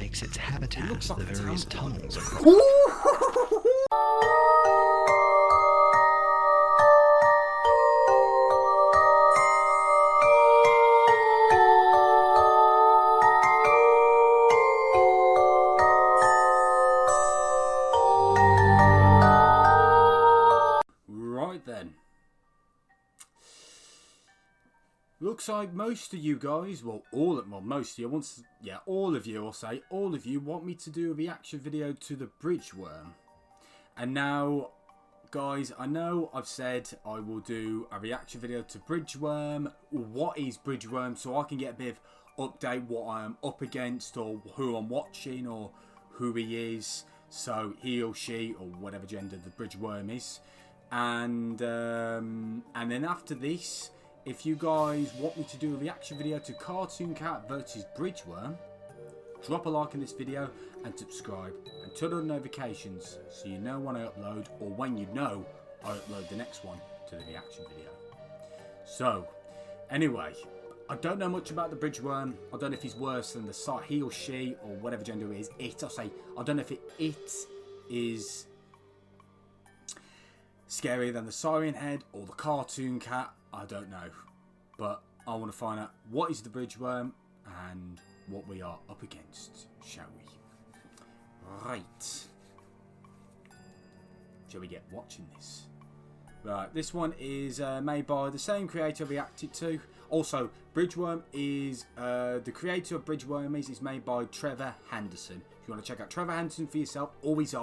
makes its habitat like the various tunnels across. Right then. Looks like most of you guys, all of you, I'll say, all of you want me to do a reaction video to the Bridgeworm. And now, guys, I know I've said I will do a reaction video to Bridgeworm. What is Bridgeworm? So I can get a bit of update what I'm up against, or who I'm watching, or who he is. So he or she, or whatever gender the Bridgeworm is. And then after this, if you guys want me to do a reaction video to Cartoon Cat versus Bridgeworm, drop a like in this video and subscribe and turn on notifications so you know when I upload, or when you know I upload the next one to the reaction video. So, anyway, I don't know much about the Bridgeworm. I don't know if he's worse than the he or she or whatever gender it is. I don't know if it is scarier than the Siren Head or the Cartoon Cat. I don't know, but I want to find out what is the Bridgeworm and what we are up against, shall we? Right. Shall we get watching this? Right, this one is made by the same creator I reacted to. Also, Bridgeworm is, the creator of Bridgeworm is made by Trevor, Henderson. If you want to check out Trevor Henderson for yourself, or his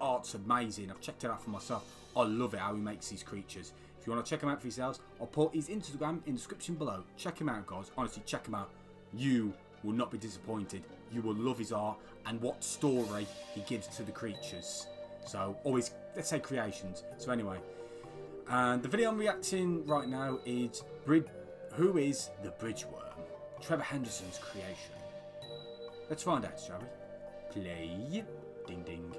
art's amazing. I've checked it out for myself. I love it how he makes these creatures. If you want to check him out for yourselves, I'll put his Instagram in the description below. Check him out, guys. Honestly, check him out. You will not be disappointed. You will love his art and what story he gives to the creatures. So, always, let's say creations. So anyway, and the video I'm reacting right now is who is the Bridgeworm? Trevor Henderson's creation. Let's find out, shall we? Play. Ding ding.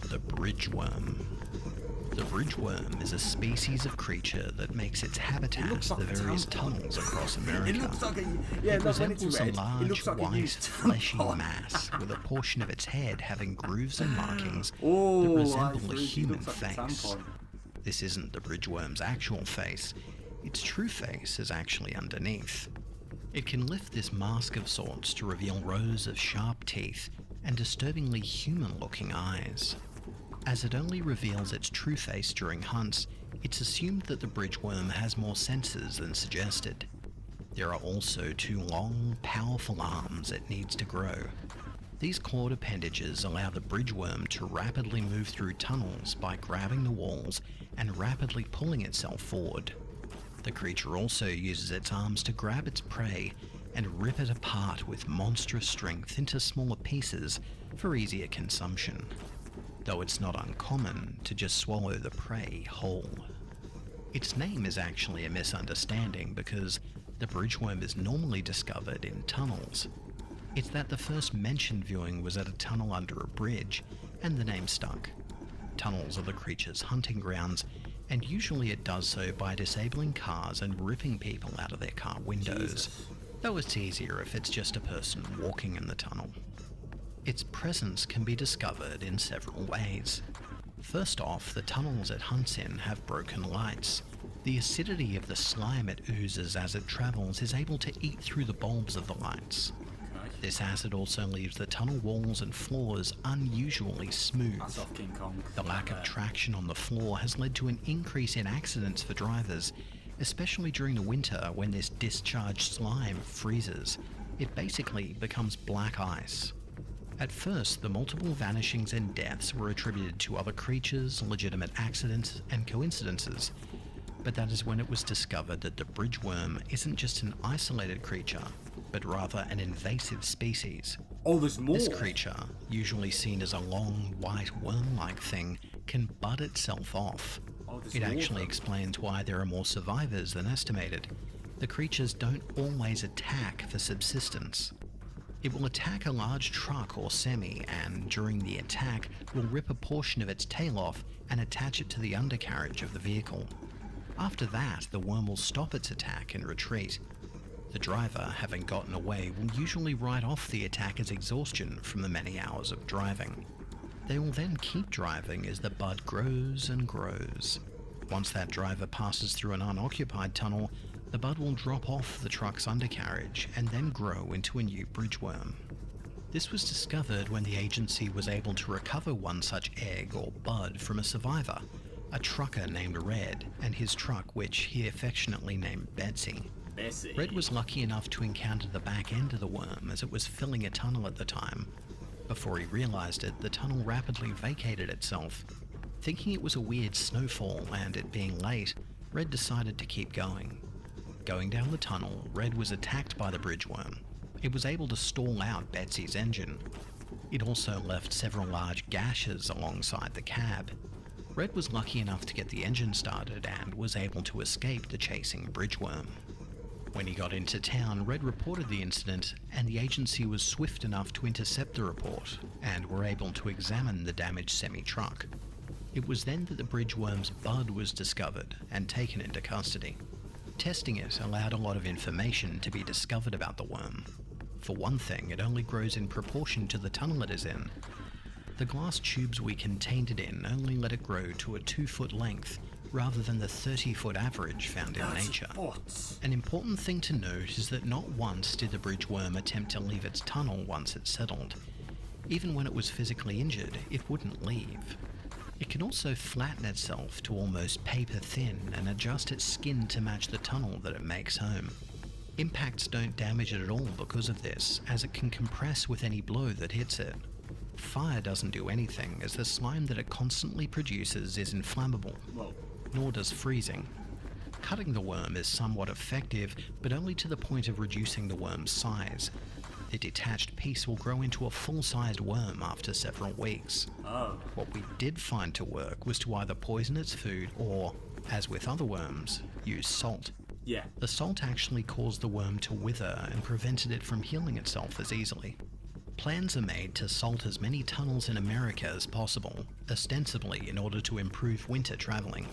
The Bridgeworm. The Bridgeworm is a species of creature that makes its habitat the various tunnels across America. It resembles a large, white, fleshy mass with a portion of its head having grooves and markings that resemble a human face. This isn't the Bridgeworm's actual face. Its true face is actually underneath. It can lift this mask of sorts to reveal rows of sharp teeth and disturbingly human-looking eyes. As it only reveals its true face during hunts, it's assumed that the Bridgeworm has more senses than suggested. There are also 2 long, powerful arms it needs to grow. These clawed appendages allow the Bridgeworm to rapidly move through tunnels by grabbing the walls and rapidly pulling itself forward. The creature also uses its arms to grab its prey and rip it apart with monstrous strength into smaller pieces for easier consumption, though it's not uncommon to just swallow the prey whole. Its name is actually a misunderstanding because the Bridgeworm is normally discovered in tunnels. It's that the first mentioned viewing was at a tunnel under a bridge, and the name stuck. Tunnels are the creature's hunting grounds, and usually it does so by disabling cars and ripping people out of their car windows. Though it's easier if it's just a person walking in the tunnel. Its presence can be discovered in several ways. First off, the tunnels it hunts in have broken lights. The acidity of the slime it oozes as it travels is able to eat through the bulbs of the lights. This acid also leaves the tunnel walls and floors unusually smooth. The lack of traction on the floor has led to an increase in accidents for drivers, especially during the winter when this discharged slime freezes. It basically becomes black ice. At first, the multiple vanishings and deaths were attributed to other creatures, legitimate accidents, and coincidences. But that is when it was discovered that the Bridgeworm isn't just an isolated creature, but rather an invasive species. Oh, there's more! This creature, usually seen as a long, white worm-like thing, can bud itself off. It actually explains why there are more survivors than estimated. The creatures don't always attack for subsistence. It will attack a large truck or semi, and during the attack will rip a portion of its tail off and attach it to the undercarriage of the vehicle. After that, the worm will stop its attack and retreat. The driver, having gotten away, will usually write off the attacker's exhaustion from the many hours of driving. They will then keep driving as the bud grows and grows. Once that driver passes through an unoccupied tunnel, the bud will drop off the truck's undercarriage and then grow into a new bridgeworm. This was discovered when the agency was able to recover one such egg or bud from a survivor, a trucker named Red, and his truck, which he affectionately named Betsy. Red was lucky enough to encounter the back end of the worm as it was filling a tunnel at the time. Before he realized it, the tunnel rapidly vacated itself. Thinking it was a weird snowfall and it being late, Red decided to keep going. Going down the tunnel, Red was attacked by the bridgeworm. It was able to stall out Betsy's engine. It also left several large gashes alongside the cab. Red was lucky enough to get the engine started and was able to escape the chasing bridgeworm. When he got into town, Red reported the incident, and the agency was swift enough to intercept the report and were able to examine the damaged semi-truck. It was then that the bridgeworm's bud was discovered and taken into custody. Testing it allowed a lot of information to be discovered about the worm. For one thing, it only grows in proportion to the tunnel it is in. The glass tubes we contained it in only let it grow to a 2-foot length, rather than the 30-foot average found in nature. An important thing to note is that not once did the bridgeworm attempt to leave its tunnel once it settled. Even when it was physically injured, it wouldn't leave. It can also flatten itself to almost paper thin and adjust its skin to match the tunnel that it makes home. Impacts don't damage it at all because of this, as it can compress with any blow that hits it. Fire doesn't do anything, as the slime that it constantly produces is inflammable. Nor does freezing. Cutting the worm is somewhat effective, but only to the point of reducing the worm's size. The detached piece will grow into a full-sized worm after several weeks. What we did find to work was to either poison its food or, as with other worms, use salt. The salt actually caused the worm to wither and prevented it from healing itself as easily. Plans are made to salt as many tunnels in America as possible, ostensibly in order to improve winter travelling.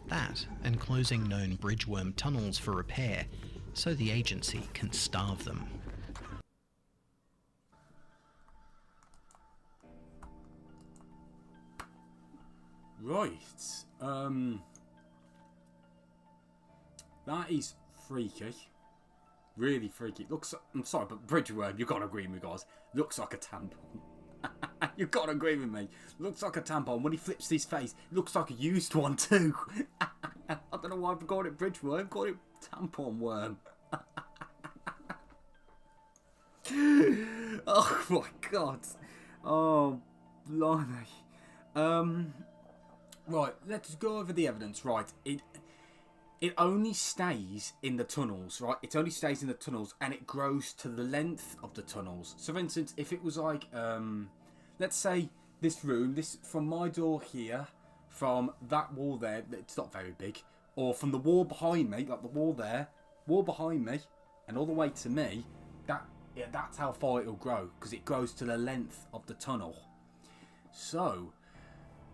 That, and closing known bridgeworm tunnels for repair, so the agency can starve them. Right. That is freaky. Really freaky. Looks. I'm sorry, but bridgeworm, you've got to agree with me, guys. Looks like a tampon. You've got to agree with me. Looks like a tampon. When he flips his face, looks like a used one too. I don't know why I've called it bridgeworm. Called it tampon worm. Oh my god. Oh, blimey. Right, let's go over the evidence. Right, it only stays in the tunnels, right? It only stays in the tunnels, and it grows to the length of the tunnels. So, for instance, if it was like, let's say this room, this from my door here, from that wall there, it's not very big, or from the wall behind me, like the wall there, wall behind me, and all the way to me, that's how far it'll grow, because it grows to the length of the tunnel. So,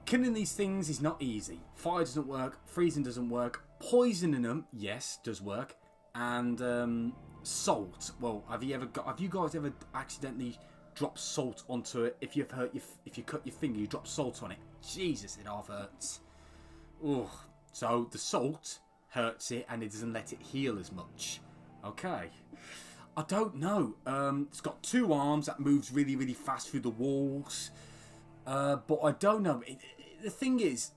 killing these things is not easy. Fire doesn't work, freezing doesn't work, poisoning them, yes, does work, and salt. Well, have you guys ever accidentally dropped salt onto it? If you cut your finger, you drop salt on it. Jesus, it half hurts. Ugh. So the salt hurts it, and it doesn't let it heal as much. Okay. I don't know. It's got 2 arms that moves really, really fast through the walls. But I don't know. The thing is,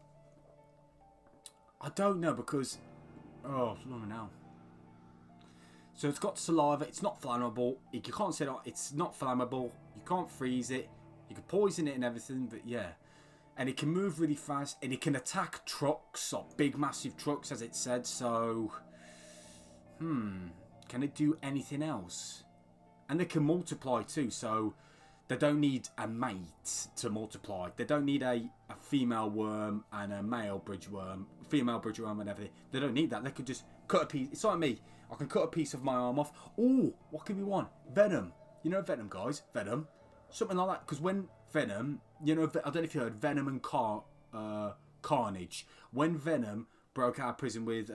I don't know because... Oh, now. So it's got saliva. It's not flammable. You can't say that it's not flammable. You can't freeze it. You can poison it and everything, but yeah. And it can move really fast. And it can attack trucks, or big, massive trucks, as it said. So, can it do anything else? And they can multiply too, so... They don't need a mate to multiply. They don't need a female worm and a male bridgeworm, female bridgeworm and everything. They don't need that. They could just cut a piece. It's like me. I can cut a piece of my arm off. Oh, what can we want? Venom. You know Venom, guys? Venom. Something like that. Because when Venom, you know, I don't know if you heard Venom and Carnage. When Venom broke out of prison with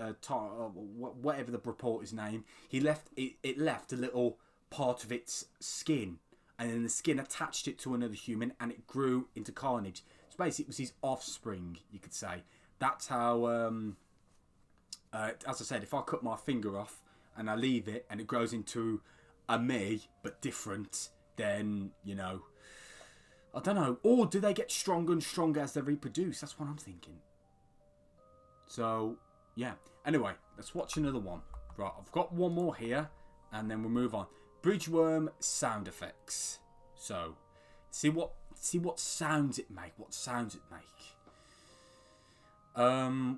whatever the reporter's name. He left it left a little part of its skin, and then the skin attached it to another human, and it grew into Carnage. So basically, it was his offspring, you could say. That's how. As I said, if I cut my finger off and I leave it, and it grows into a me but different, then you know. I don't know. Or do they get stronger and stronger as they reproduce? That's what I'm thinking. So, yeah. Anyway, let's watch another one. Right, I've got one more here, and then we'll move on. Bridgeworm sound effects. So, see what sounds it make. What sounds it make.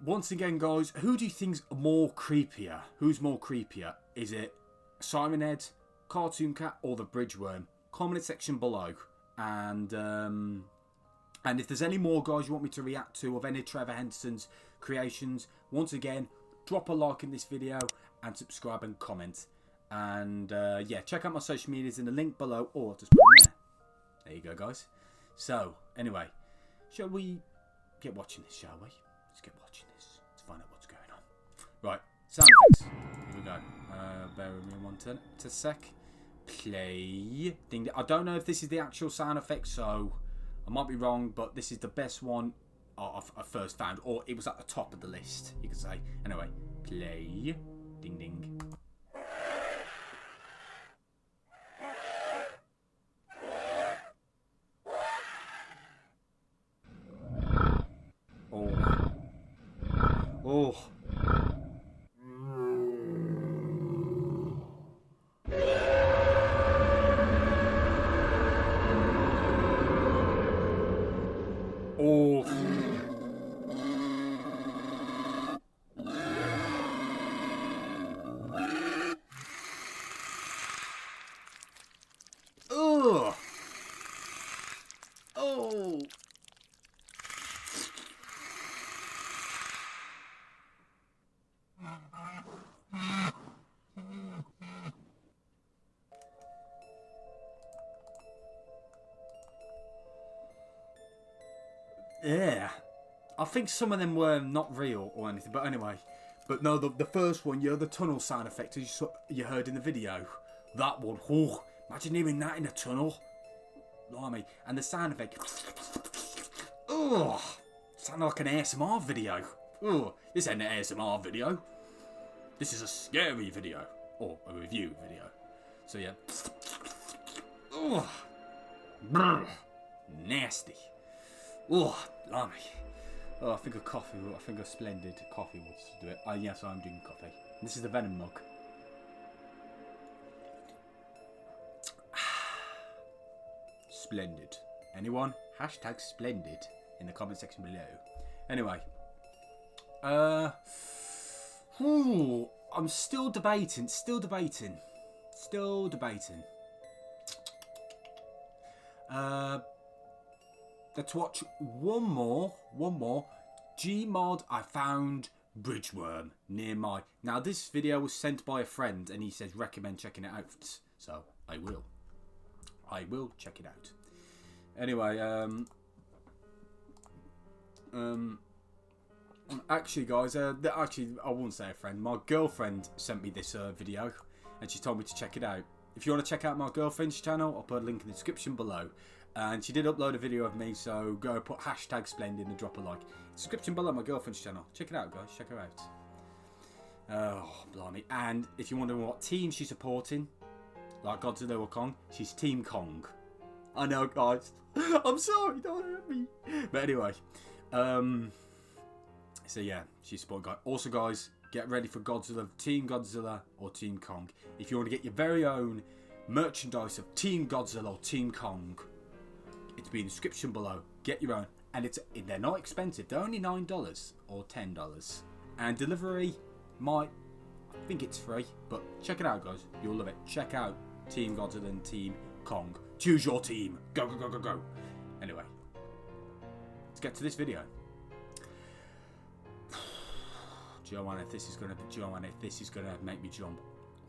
Once again, guys, who do you think's more creepier? Who's more creepier? Is it Siren Head, Cartoon Cat, or the Bridgeworm? Comment section below. And if there's any more, guys, you want me to react to of any Trevor Henderson's creations, once again, drop a like in this video and subscribe and comment. And yeah, check out my social medias in the link below, or just put them there. There you go, guys. So, anyway, shall we get watching this, shall we? Let's get watching this. Let's find out what's going on. Right, sound effects. Here we go. Bear with me one sec. Play. Ding. I don't know if this is the actual sound effect, so I might be wrong, but this is the best one I first found, or it was at the top of the list, you could say. Anyway, play. Ding ding. Oh. Oh. Oh. Ugh. Oh. Yeah, I think some of them were not real or anything, but anyway. But no, the first one, the tunnel sound effect you heard in the video, that one, oh, imagine hearing that in a tunnel. Blimey. And the sound effect, oh, sounded like an ASMR video. Oh, this ain't an ASMR video. This is a scary video, or a review video. So yeah, oh, nasty. Oh, blimey. Oh, I think a coffee. I think a splendid coffee wants to do it. Yes, I'm drinking coffee. This is the Venom mug. Splendid. Anyone? Hashtag splendid in the comment section below. Anyway. I'm still debating. Let's watch one more. Gmod, I found Bridgeworm near my... Now, this video was sent by a friend, and he says recommend checking it out. So, I will. I will check it out. Anyway, actually, guys, actually, I won't say a friend. My girlfriend sent me this video, and she told me to check it out. If you want to check out my girlfriend's channel, I'll put a link in the description below. And she did upload a video of me, so go put hashtag Splendid and drop a like. Description below my girlfriend's channel. Check it out, guys. Check her out. Oh, blimey. And if you're wondering what team she's supporting, like Godzilla or Kong, she's Team Kong. I know, guys. I'm sorry, don't hurt me. But anyway, so yeah, she's supporting guy. Also, guys, get ready for Godzilla, Team Godzilla or Team Kong. If you want to get your very own merchandise of Team Godzilla or Team Kong, it's be in the description below. Get your own, and they're not expensive. They're only $9 or $10, and delivery I think it's free. But check it out, guys. You'll love it. Check out Team Godzilla and Team Kong. Choose your team. Go, go, go, go, go. Anyway, let's get to this video. Joanna, if this is gonna make me jump.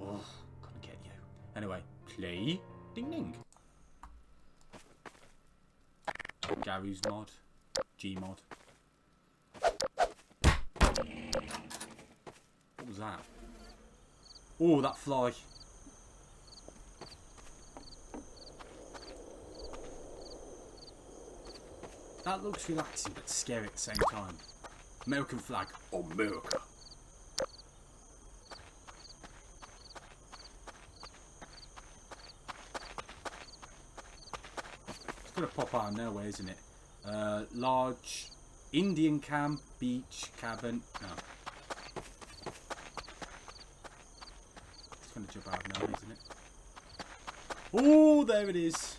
Oh, gonna get you. Anyway, play. Ding ding. Gary's mod. Gmod. What was that? Oh, that fly. That looks relaxing but scary at the same time. American flag. America. It's gonna pop out of nowhere, isn't it? Large Indian camp, beach, cabin. No. It's gonna jump out of nowhere, isn't it? Oh, there it is.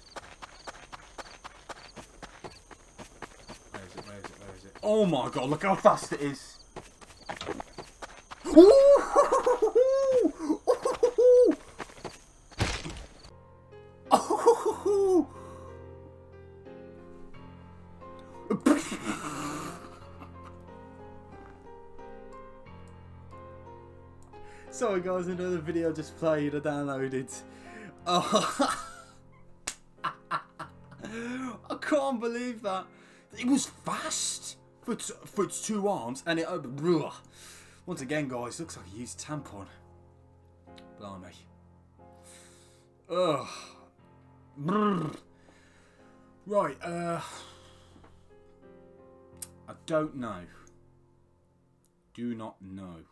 Where is it? Where is it? Where is it? Oh my god, look how fast it is. Sorry guys, another video just played, I downloaded. Oh. I can't believe that. It was fast for its two arms, and it opened. Once again guys, looks like a used tampon. Blimey. Ugh. Right, I don't know. Do not know.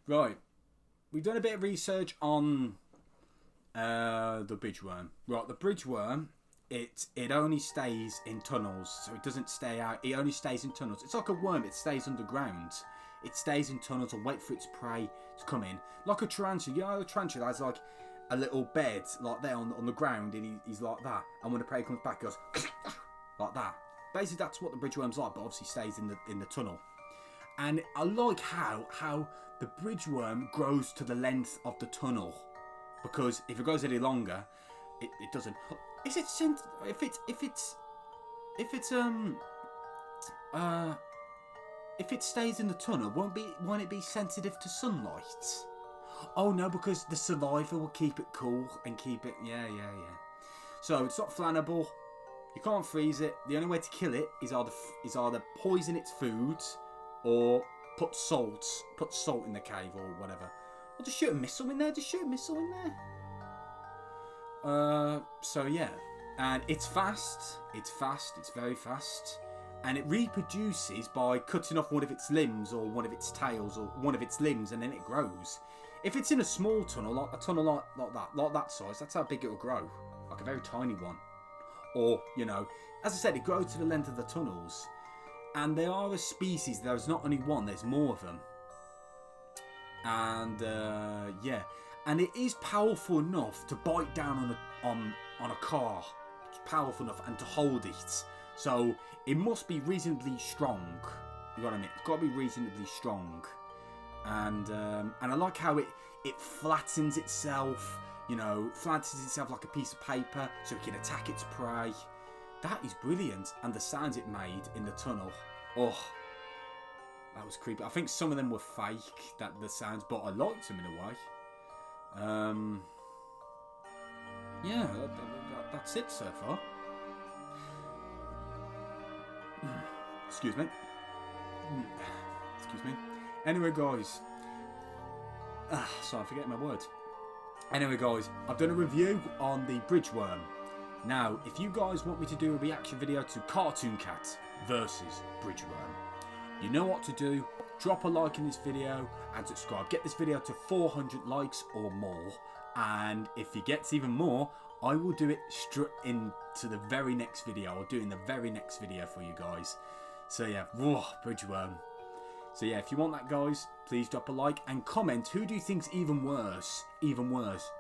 Right, we've done a bit of research on the Bridgeworm. Right, the Bridgeworm, it only stays in tunnels, so it doesn't stay out. It only stays in tunnels. It's like a worm, it stays underground. It stays in tunnels and wait for its prey to come in. Like a tarantula. You know, a tarantula has like a little bed like there on the ground, and he's like that. And when the prey comes back, he goes like that. Basically, that's what the Bridgeworm's like, but obviously stays in the tunnel. And I like how the Bridgeworm grows to the length of the tunnel, because if it goes any longer, it doesn't. Is it if it stays in the tunnel, won't it be sensitive to sunlight? Oh no, because the saliva will keep it cool and keep it. Yeah. So it's not flammable. You can't freeze it. The only way to kill it is either poison its food, or put salt in the cave or whatever. Or just shoot a missile in there. So yeah, and it's fast. It's very fast, and it reproduces by cutting off one of its limbs or one of its tails or one of its limbs, and then it grows. If it's in a small tunnel, like a tunnel like that size, that's how big it will grow, like a very tiny one. Or, you know, as I said, it grows to the length of the tunnels. And they are a species. There's not only one, there's more of them. And yeah, and it is powerful enough to bite down on a car. It's powerful enough and to hold it. So it must be reasonably strong. You know what I mean? It's got to be reasonably strong. And I like how it flattens itself. You know, flattens itself like a piece of paper so it can attack its prey. That is brilliant. And the sounds it made in the tunnel. Oh, that was creepy. I think some of them were fake, the sounds, but I liked them in a way. Yeah, that's it so far. Excuse me. Anyway, guys. Sorry, I'm forgetting my words. Anyway, guys, I've done a review on the Bridgeworm. Now, if you guys want me to do a reaction video to Cartoon Cat versus Bridgeworm, you know what to do. Drop a like in this video and subscribe. Get this video to 400 likes or more. And if it gets even more, I will do it straight into the very next video. I'll do it in the very next video for you guys. So yeah, Bridgeworm. So yeah, if you want that, guys, please drop a like and comment who do you think's even worse,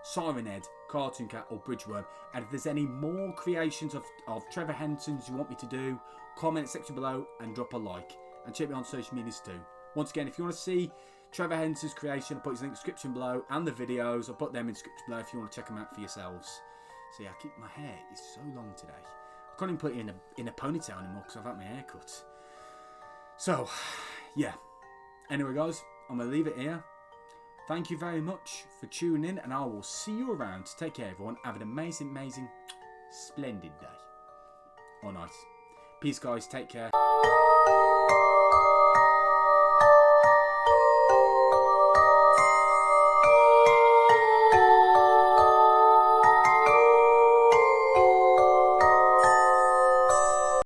Siren Head, Cartoon Cat or Bridgeworm. And if there's any more creations of Trevor Henderson's you want me to do, comment section below and drop a like. And check me on social medias too. Once again, if you want to see Trevor Henderson's creation, I'll put his link in the description below, and the videos, I'll put them in the description below if you want to check them out for yourselves. So yeah, my hair is so long today. I can't even put it in a ponytail anymore because I've had my hair cut. So, yeah. Anyway, guys, I'm going to leave it here. Thank you very much for tuning in, and I will see you around. Take care, everyone. Have an amazing, splendid day. Or night. Peace, guys. Take care.